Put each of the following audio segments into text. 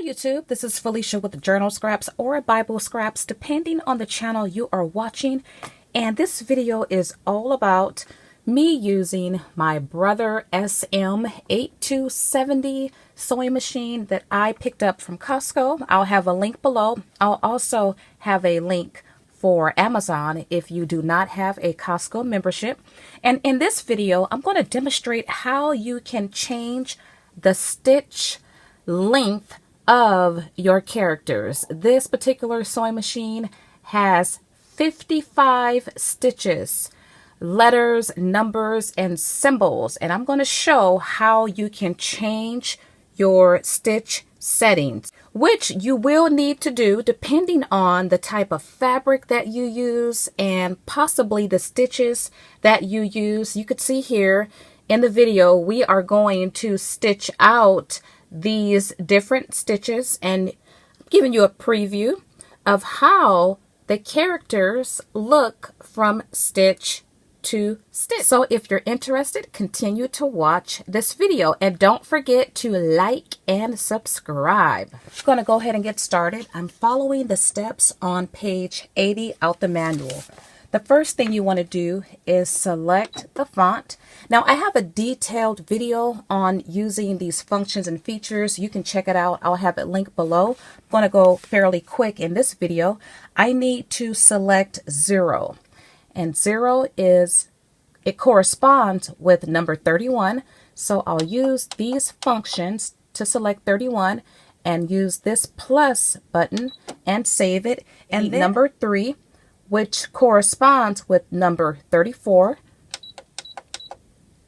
YouTube, this is Felicia with Journal Scraps or Bible Scraps, depending on the channel you are watching. And this video is all about me using my Brother SM8270 Sewing Machine that I picked up from Costco. I'll have a link below. I'll also have a link for Amazon if you do not have a Costco membership. And in this video, I'm going to demonstrate how you can change the stitch length of your characters. This particular sewing machine has 55 stitches, letters, numbers, and symbols, and I'm going to show how you can change your stitch settings, which you will need to do depending on the type of fabric that you use and possibly the stitches that you use. You could see here in the video we are going to stitch out these different stitches, and I'm giving you a preview of how the characters look from stitch to stitch. So if you're interested, continue to watch this video and don't forget to like and subscribe. I'm going to go ahead and get started. I'm following the steps on page 80 out the manual. The first thing you want to do is select the font. Now I have a detailed video on using these functions and features. You can check it out. I'll have it linked below. I'm going to go fairly quick in this video. I need to select 0. And 0 it corresponds with number 31. So I'll use these functions to select 31 and use this plus button and save it. And then number 3, which corresponds with number 34,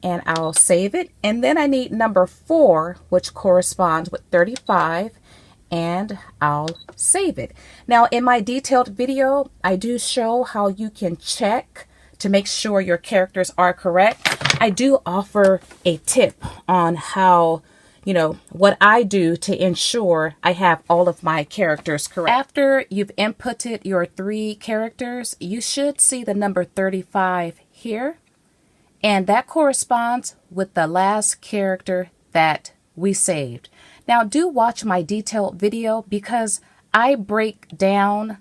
and I'll save it. And then I need number 4, which corresponds with 35, and I'll save it. Now in my detailed video, I do show how you can check to make sure your characters are correct. I do offer a tip on how, what I do to ensure I have all of my characters correct. After you've inputted your 3 characters, you should see the number 35 here, and that corresponds with the last character that we saved. Now do watch my detailed video because I break down,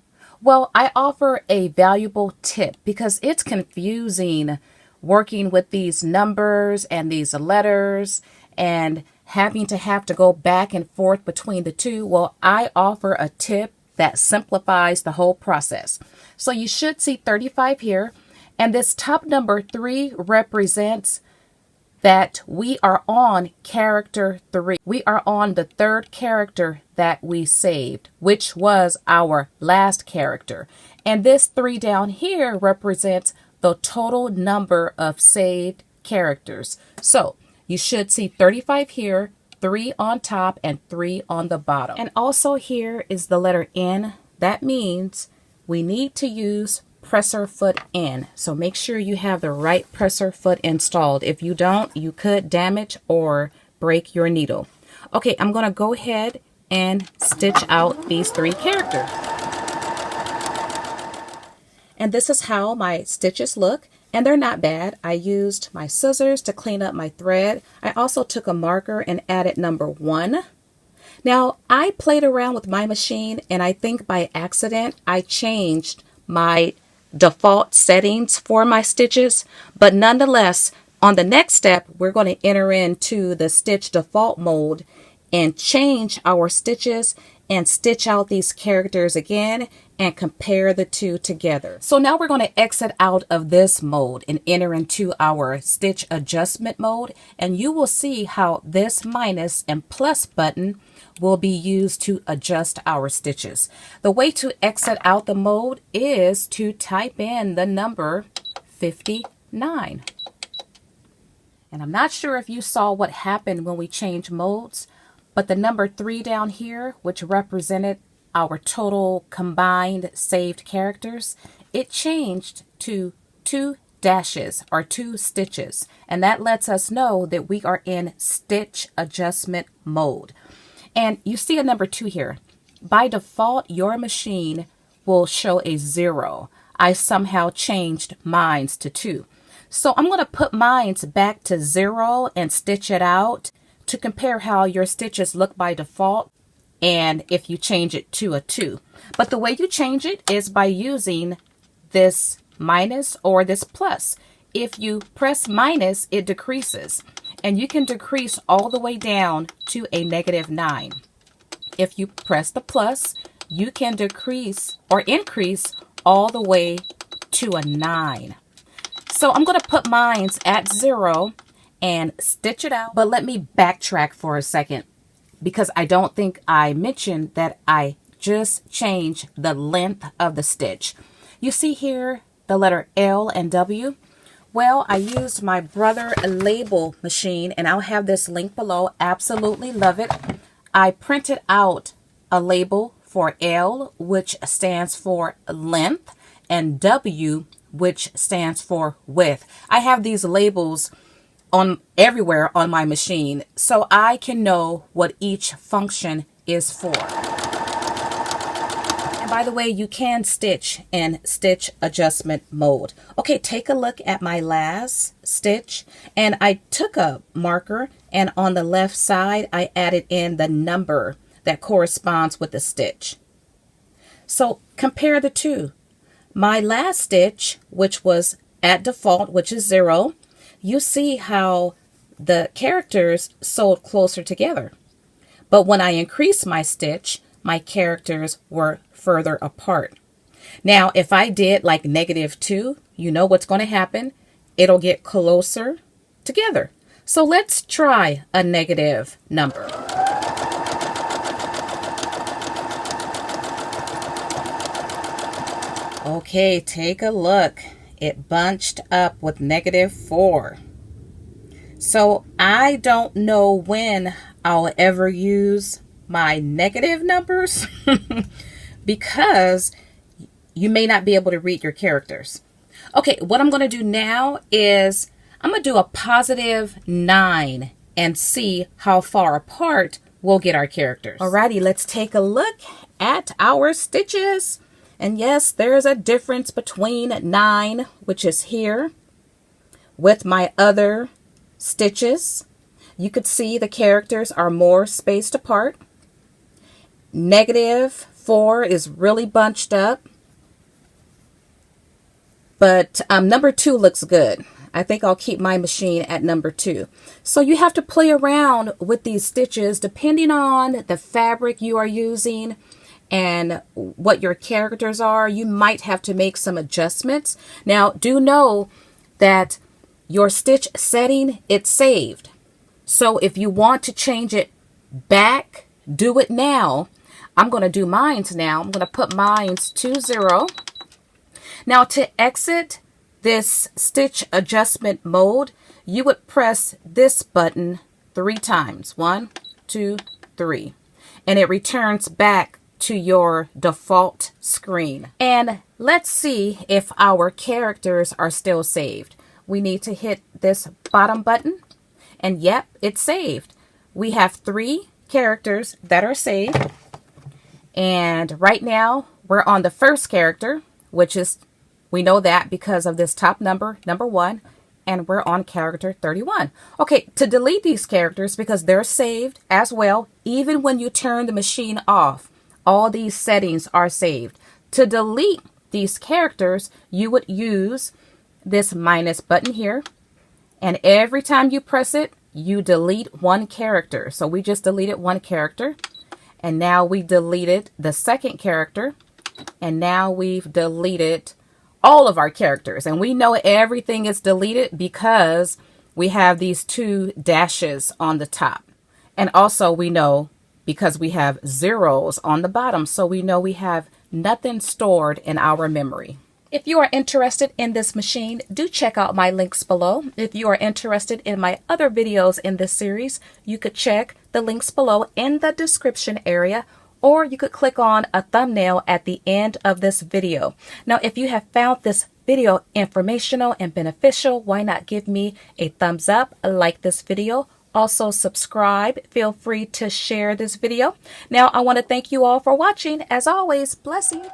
I offer a valuable tip because it's confusing working with these numbers and these letters and having to have to go back and forth between the two. Well, I offer a tip that simplifies the whole process. So you should see 35 here, and this top number 3 represents that we are on character 3. We are on the 3rd character that we saved, which was our last character. And this 3 down here represents the total number of saved characters. So you should see 35 here, 3 on top, and 3 on the bottom. And also here is the letter N. That means we need to use presser foot in. So make sure you have the right presser foot installed. If you don't, you could damage or break your needle. Okay, I'm going to go ahead and stitch out these 3 characters. And this is how my stitches look. And they're not bad. I used my scissors to clean up my thread. I also took a marker and added number 1. Now, I played around with my machine, and I think by accident, I changed my default settings for my stitches. But nonetheless, on the next step, we're going to enter into the stitch default mode and change our stitches and stitch out these characters again and compare the 2 together. So now we're going to exit out of this mode and enter into our stitch adjustment mode, and you will see how this minus and plus button will be used to adjust our stitches. The way to exit out the mode is to type in the number 59. And I'm not sure if you saw what happened when we changed modes, but the number 3 down here, which represented our total combined saved characters, it changed to 2 dashes or 2 stitches. And that lets us know that we are in stitch adjustment mode. And you see a number 2 here. By default, your machine will show a 0. I somehow changed mine to 2. So I'm going to put mine back to 0 and stitch it out to compare how your stitches look by default. and if you change it to a 2. But the way you change it is by using this minus or this plus. If you press minus, it decreases, and you can decrease all the way down to a -9. If you press the plus, you can decrease or increase all the way to a 9. So I'm going to put mine at 0 and stitch it out. But let me backtrack for a second, because I don't think I mentioned that I just changed the length of the stitch. You see here the letter L and W. Well, I used my Brother label machine, and I'll have this link below. Absolutely love it. I printed out a label for L, which stands for length, and W, which stands for width. I have these labels on everywhere on my machine, so I can know what each function is for. And by the way, you can stitch in stitch adjustment mode. Okay, take a look at my last stitch, and I took a marker, and on the left side I added in the number that corresponds with the stitch. So compare the two. My last stitch, which was at default, which is 0, you see how the characters sewed closer together. But when I increased my stitch, my characters were further apart. Now, if I did like -2, you know what's going to happen. It'll get closer together. So let's try a negative number. Okay, take a look. It bunched up with -4. So I don't know when I'll ever use my negative numbers because you may not be able to read your characters. Okay, what I'm going to do now is I'm going to do a +9 and see how far apart we'll get our characters. Alrighty, let's take a look at our stitches. And yes, there's a difference between 9, which is here, with my other stitches. You could see the characters are more spaced apart. -4 is really bunched up. But number 2 looks good. I think I'll keep my machine at number 2. So you have to play around with these stitches depending on the fabric you are using and what your characters are. You might have to make some adjustments. Now, do know that your stitch setting, it's saved. So if you want to change it back, do it now. I'm going to do mines now. I'm going to put mines to 0. Now, to exit this stitch adjustment mode, you would press this button 3 times. 1, 2, 3. And it returns back to your default screen. And let's see if our characters are still saved. We need to hit this bottom button, and yep, it's saved. We have 3 characters that are saved, and right now we're on the first character, which is, we know that because of this top number, number 1, and we're on character 31. Okay, to delete these characters, because they're saved as well, even when you turn the machine off, all these settings are saved. To delete these characters, you would use this minus button here, and every time you press it, you delete 1 character. So we just deleted 1 character, and now we deleted the second character, and now we've deleted all of our characters. And we know everything is deleted because we have these 2 dashes on the top, and also we know because we have zeros on the bottom, so we know we have nothing stored in our memory. If you are interested in this machine, do check out my links below. If you are interested in my other videos in this series, you could check the links below in the description area, or you could click on a thumbnail at the end of this video. Now, if you have found this video informational and beneficial, why not give me a thumbs up, like this video, also subscribe. Feel free to share this video. Now, I want to thank you all for watching. As always, blessings.